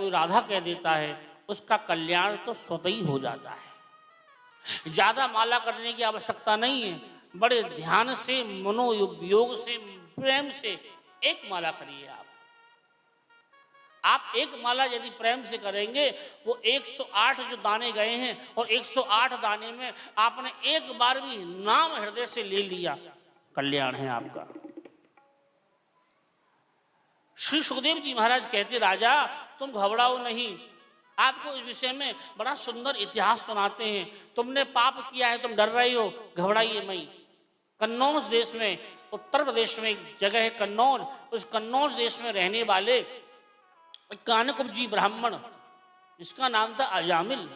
कोई राधा कह देता है उसका कल्याण तो स्वतः ही हो जाता है। ज़्यादा माला करने की आवश्यकता नहीं है, बड़े ध्यान से, मनोयोग से, प्रेम से एक माला करिए। आप एक माला यदि प्रेम से करेंगे, वो 108 जो दाने गए हैं और 108 दाने में आपने एक बार भी नाम हृदय से ले लिया, कल्याण है आपका। श्री सुखदेव जी महाराज कहते, राजा तुम घबराओ नहीं, आपको इस विषय में बड़ा सुंदर इतिहास सुनाते हैं। तुमने पाप किया है, तुम डर रही हो, घबराइए मई। कन्नौज देश में, उत्तर प्रदेश में एक जगह है कन्नौज, उस कन्नौज देश में रहने वाले कानकुब्जी ब्राह्मण, जिसका नाम था अजामिल।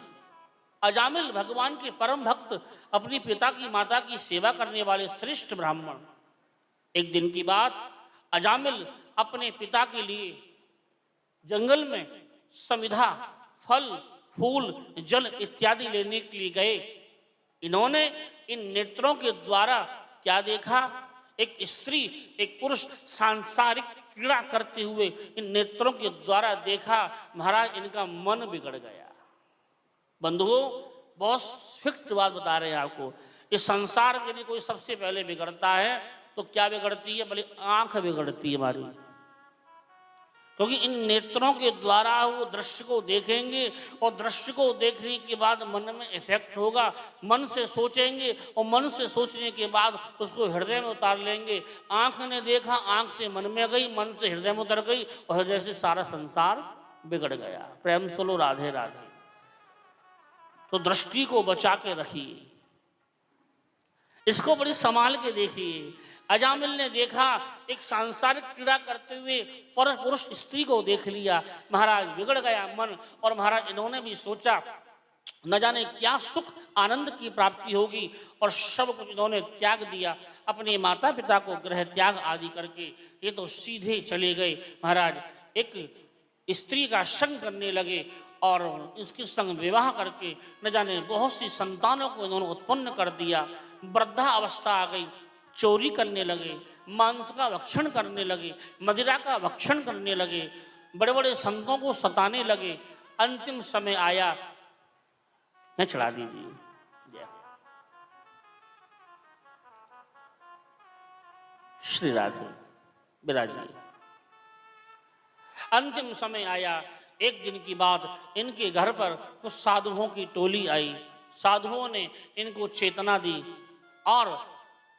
अजामिल भगवान के परम भक्त, अपनी पिता की माता की सेवा करने वाले श्रेष्ठ ब्राह्मण। एक दिन की बात, अजामिल अपने पिता के लिए जंगल में समिधा, फल, फूल, जल इत्यादि लेने के लिए गए। इन्होंने इन नेत्रों के द्वारा क्या देखा? एक स्त्री, एक पुरुष सांसारिक क्रीड़ा करते हुए इन नेत्रों के द्वारा देखा। महाराज इनका मन बिगड़ गया। बंधुओं, बहुत स्पष्ट बात बता रहे हैं आपको, इस संसार में यदि कोई सबसे पहले बिगड़ता है तो क्या बिगड़ती है? बोले आंख बिगड़ती है हमारी, क्योंकि इन नेत्रों के द्वारा वो दृश्य को देखेंगे और दृश्य को देखने के बाद मन में इफेक्ट होगा, मन से सोचेंगे और मन से सोचने के बाद उसको हृदय में उतार लेंगे। आंख ने देखा, आंख से मन में गई, मन से हृदय में उतर गई और हृदय से सारा संसार बिगड़ गया। प्रेम सुनो राधे राधे। तो दृष्टि को बचा के रखिए, इसको बड़ी संभाल के देखिए। अजामिल ने देखा, एक सांसारिक क्रीड़ा करते हुए पुरुष स्त्री को देख लिया, महाराज बिगड़ गया मन। और महाराज इन्होंने भी सोचा न जाने क्या सुख आनंद की प्राप्ति होगी, और सब कुछ इन्होंने त्याग दिया। अपने माता पिता को गृह त्याग आदि करके ये तो सीधे चले गए। महाराज एक स्त्री का संग करने लगे और इसके संग विवाह करके न जाने बहुत सी संतानों को इन्होंने उत्पन्न कर दिया। वृद्धा अवस्था आ गई, चोरी करने लगे, मांस का भक्षण करने लगे, मदिरा का भक्षण करने लगे, बड़े बड़े संतों को सताने लगे। अंतिम समय आया, मैं चढ़ा दीजिए श्री राधे विराजिए। अंतिम समय आया, एक दिन की बात, इनके घर पर कुछ साधुओं की टोली आई। साधुओं ने इनको चेतना दी और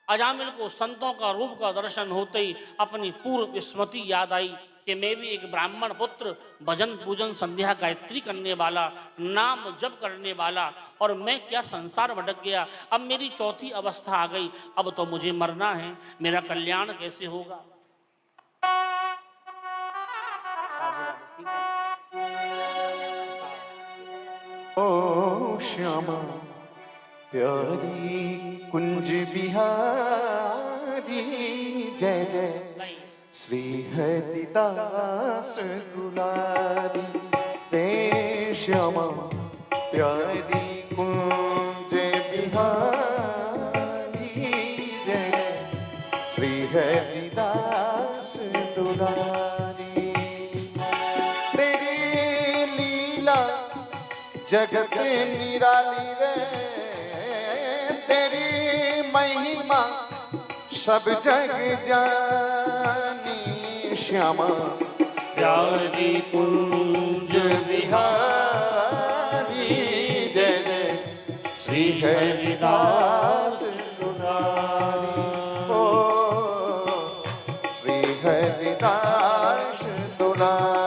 अजामिल को संतों का रूप का दर्शन होते ही अपनी पूर्व स्मृति याद आई कि मैं भी एक ब्राह्मण पुत्र, भजन पूजन संध्या गायत्री करने वाला, नाम जप करने वाला, और मैं क्या संसार भटक गया। अब मेरी चौथी अवस्था आ गई, अब तो मुझे मरना है, मेरा कल्याण कैसे होगा। ओ श्यामा प्यारी कुंज बिहारी, जय जय श्री हरिदास दुलारी। रे श्यामा प्यारी कुंज बिहारी, जय जय श्री हरिदास दुलारी। तेरी लीला जगत निराली रे, तेरी महिमा सब जग जानी। श्यामा प्यारी कुंज बिहारी, जय जय श्री हरिदास दुलारी। ओ श्री हरिदास दुलारी।